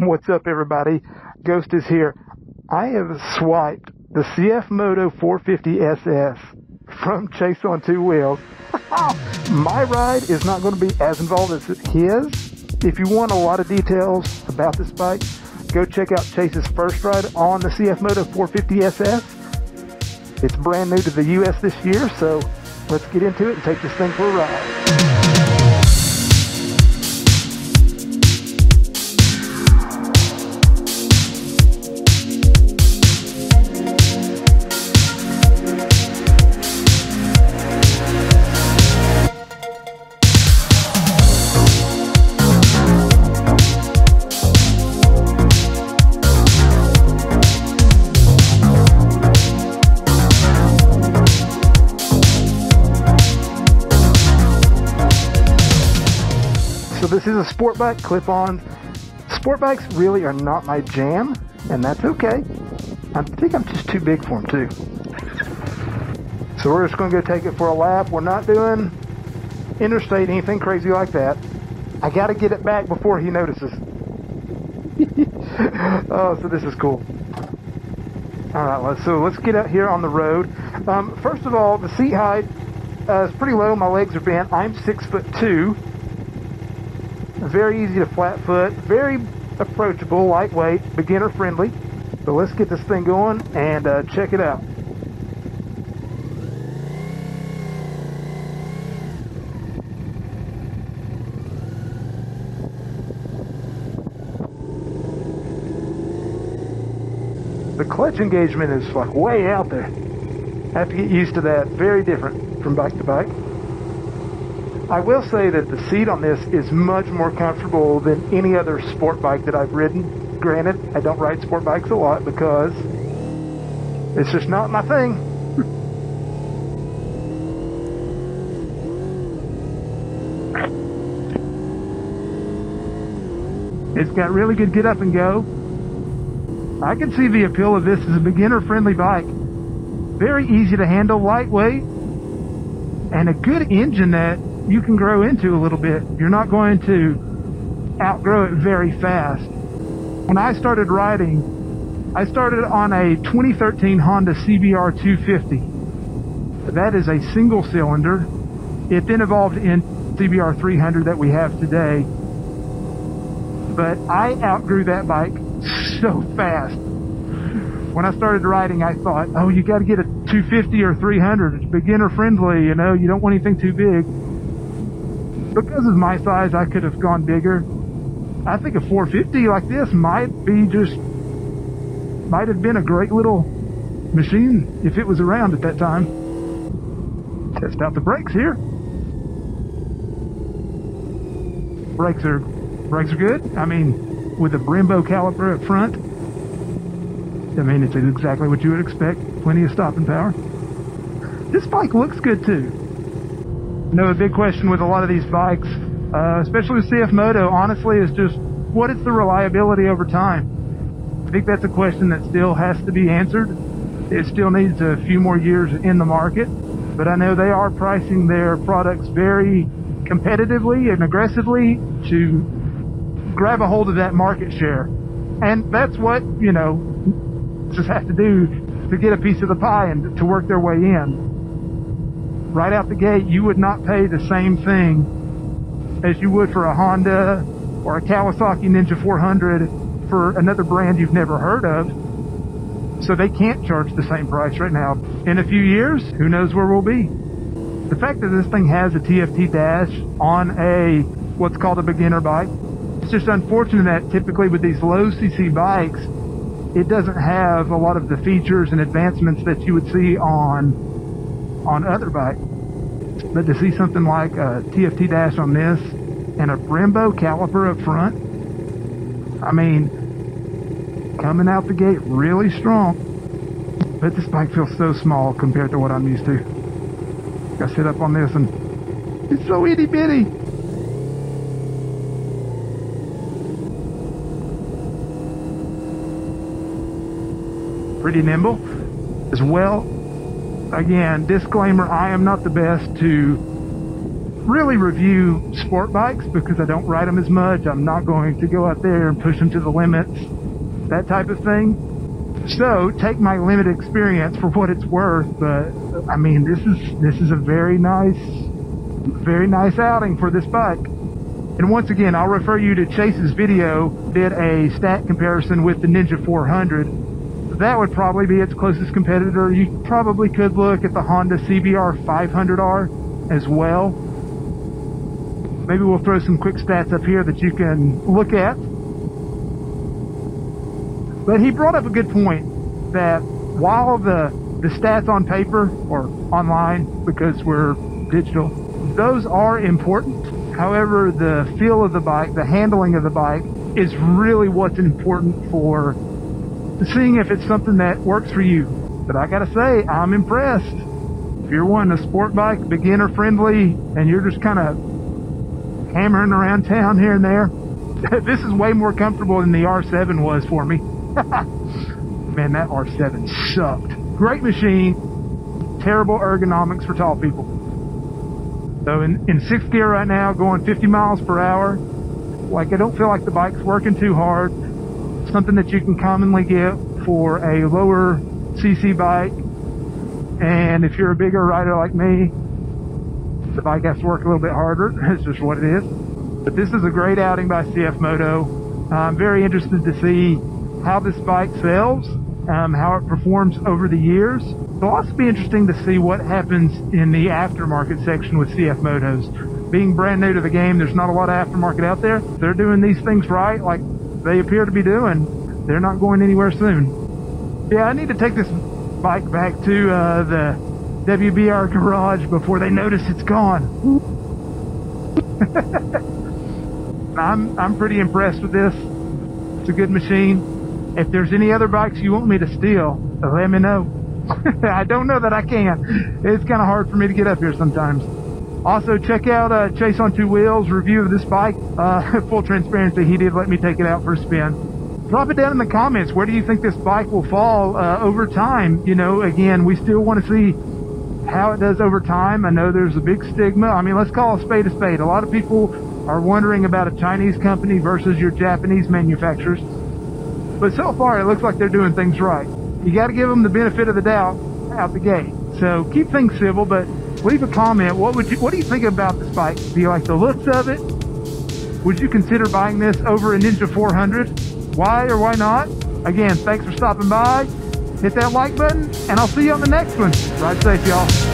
What's up, everybody? Ghost is here. I have swiped the CFMOTO 450 SS from Chase on Two Wheels. My ride is not going to be as involved as his. If you want a lot of details about this bike, go check out Chase's first ride on the CFMOTO 450 SS. It's brand new to the US this year, so let's get into it and take this thing for a ride. So this is a sport bike, clip-on. Sport bikes really are not my jam, and that's okay. I think I'm just too big for them too. So we're just going to go take it for a lap. We're not doing interstate, anything crazy like that. I got to get it back before he notices. Oh, so this is cool. All right, so let's get out here on the road. First of all, the seat height is pretty low. My legs are bent. I'm 6'2". Very easy to flat foot, very approachable, lightweight, beginner friendly. So let's get this thing going and check it out. The clutch engagement is like way out there. I have to get used to that. Very different from bike to bike. I will say that the seat on this is much more comfortable than any other sport bike that I've ridden. Granted, I don't ride sport bikes a lot because it's just not my thing. It's got really good get up and go. I can see the appeal of this as a beginner-friendly bike. Very easy to handle, lightweight, and a good engine that you can grow into a little bit. You're not going to outgrow it very fast. When I started riding, I started on a 2013 Honda CBR 250. That is a single cylinder. It then evolved in CBR 300 that we have today. But I outgrew that bike so fast. When I started riding, I thought, oh, you got to get a 250 or 300. It's beginner friendly, you know, you don't want anything too big. Because of my size, I could have gone bigger. I think a 450 like this might have been a great little machine if it was around at that time. Test out the brakes here. Brakes are good. I mean, with a Brembo caliper up front, I mean, it's exactly what you would expect. Plenty of stopping power. This bike looks good too. You know, a big question with a lot of these bikes, especially with CFMOTO, honestly, is just what is the reliability over time? I think that's a question that still has to be answered. It still needs a few more years in the market, but I know they are pricing their products very competitively and aggressively to grab a hold of that market share. And that's what, you know, just have to do to get a piece of the pie and to work their way in. Right out the gate, you would not pay the same thing as you would for a Honda or a Kawasaki Ninja 400 for another brand you've never heard of. So they can't charge the same price right now. In a few years, who knows where we'll be. The fact that this thing has a TFT dash on a what's called a beginner bike, it's just unfortunate that typically with these low CC bikes, it doesn't have a lot of the features and advancements that you would see on other bikes. But to see something like a TFT dash on this and a Brembo caliper up front, I mean, coming out the gate really strong. But this bike feels so small compared to what I'm used to. I sit up on this and it's so itty bitty. Pretty nimble as well. Again, disclaimer, I am not the best to really review sport bikes because I don't ride them as much. I'm not going to go out there and push them to the limits, that type of thing. So take my limited experience for what it's worth. But I mean, this is a very nice outing for this bike. And once again, I'll refer you to Chase's video. Did a stat comparison with the Ninja 400. That would probably be its closest competitor. You probably could look at the Honda CBR 500R as well. Maybe we'll throw some quick stats up here that you can look at. But he brought up a good point that while the stats on paper or online, because we're digital, those are important. However, the feel of the bike, the handling of the bike is really what's important for seeing if it's something that works for you. But I gotta say, I'm impressed. If you're wanting a sport bike, beginner friendly, and you're just kind of hammering around town here and there, this is way more comfortable than the R7 was for me. Man, that R7 sucked. Great machine, terrible ergonomics for tall people. So in sixth gear right now, going 50 miles per hour. Like, I don't feel like the bike's working too hard. Something that you can commonly get for a lower CC bike. And if you're a bigger rider like me, the bike has to work a little bit harder. It's just what it is. But this is a great outing by CFMOTO. I'm very interested to see how this bike sells, how it performs over the years. It'll also be interesting to see what happens in the aftermarket section with CFMOTOs. Being brand new to the game, there's not a lot of aftermarket out there. They're doing these things right, like they appear to be doing. They're not going anywhere soon. Yeah, I need to take this bike back to the WBR garage before they notice it's gone. I'm pretty impressed with this. It's a good machine. If there's any other bikes you want me to steal, let me know. I don't know that I can. It's kind of hard for me to get up here sometimes. Also, check out Chase on Two Wheels review of this bike. Full transparency, he did let me take it out for a spin. Drop it down in the comments. Where do you think this bike will fall over time? You know, again, we still want to see how it does over time. I know there's a big stigma. I mean, let's call a spade a spade. A lot of people are wondering about a Chinese company versus your Japanese manufacturers. But so far, it looks like they're doing things right. You got to give them the benefit of the doubt out the gate. So keep things civil, but leave a comment. What do you think about this bike? Do you like the looks of it? Would you consider buying this over a Ninja 400? Why or why not? Again, thanks for stopping by. Hit that like button, and I'll see you on the next one. Ride safe, y'all.